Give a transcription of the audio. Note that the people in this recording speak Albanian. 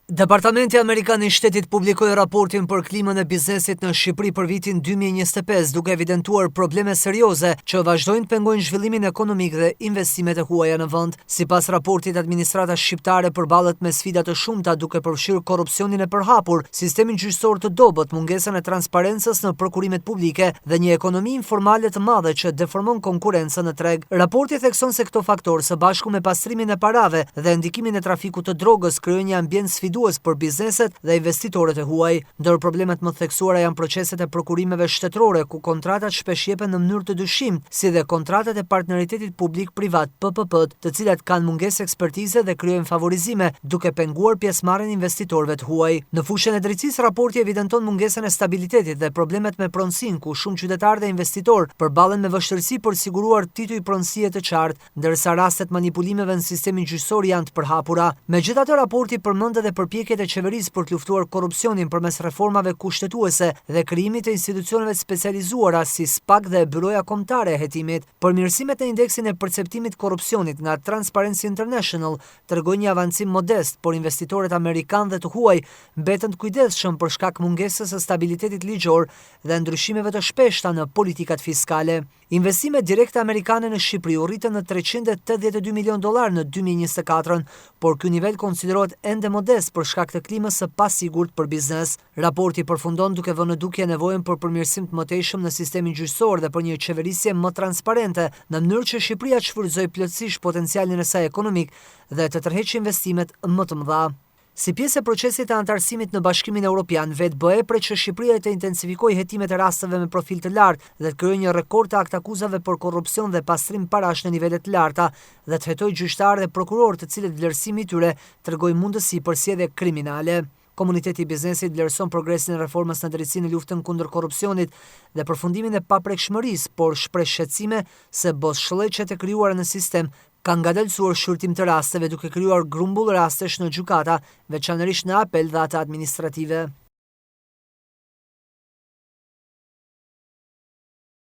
Departamenti Amerikan i Shtetit publikoi raportin për klimën e biznesit në Shqipëri për vitin 2025, duke evidentuar probleme serioze që vazhdojnë të pengojnë zhvillimin ekonomik dhe investimet e huaja në vend. Sipas raportit, administrata shqiptare përballet me sfida të shumta, duke përfshirë korrupsionin e përhapur, sistemin gjyqësor të dobët, mungesën e transparencës në prokurimet publike dhe një ekonomi informale të madhe që deformon konkurrencën në treg. Raporti thekson se këto faktorë së bashku me pastrimin e parave dhe ndikimin e trafikut të drogës krijojnë një ambient sfidues për bizneset dhe investitorët e huaj. Ndër problemet më theksuara janë proceset e prokurimeve shtetërore, ku kontratat shpesh jepen në mënyrë të dyshim, si dhe kontratat e partneritetit publik-privat PPP, të cilat kanë mungesë ekspertize dhe krijojnë favorizime, duke penguar pjesëmarrjen e investitorëve të huaj. Në fushën e drejtësisë, raporti evidenton mungesën e stabilitetit dhe problemet me pronësinë, ku shumë qytetarë dhe investitorë përballen me vështirësi për siguruar tituj pronësie të qartë, ndërsa rastet manipulimeve në sistemin gjyqësor janë të përhapura. Megjithatë, raporti përmend edhe përpjekjet e qeverisë për të luftuar korrupsionin përmes reformave kushtetuese dhe krijimit të institucioneve specializuara si SPAK dhe Byroja Kombëtare e Hetimit. Përmirësimet në indeksin e perceptimit korrupsionit nga Transparency International tregojnë një avancim modest, por investitorët amerikanë dhe të huaj mbeten të kujdesshëm për shkak mungesës së stabilitetit ligjor dhe ndryshimeve të shpeshta në politikat fiskale. Investimet direkte amerikane në Shqipëri u rritën në $382 milion në 2024, por ky nivel konsiderohet ende modest për shkak të klimës së pasigurt për biznes. Raporti përfundon duke vënë në dukje nevojën për përmirësim të mëtejshëm në sistemin gjyqësor dhe për një qeverisje më transparente, në mënyrë që Shqipëria të shfrytëzojë plotësisht potencialin e saj ekonomik dhe të tërheqë investimet më të mëdha. Si pjesë e procesit të anëtarësimit në Bashkimin Evropian, vetë BE pret që Shqipëria të intensifikojë hetimet e rasteve me profil të lartë dhe të krijojë një rekord të aktakuzave për korrupsion dhe pastrim parash në nivele të larta dhe të hetojë gjyqtarë dhe prokurorë të cilët vlerësimi i tyre tregojë mundësi për sjellje kriminale. Komuniteti i biznesit vlerëson progresin e reformës në drejtësinë në luftën kundër korrupsionit dhe përfundimin e paprekshmërisë, por shpreh shqetësime se bosshëllëqet e krijuara në sistem kanë ngadalësuar shqyrtim të rasteve, duke krijuar grumbull rastesh në gjykata, veçanërisht në apel dhe ata administrative.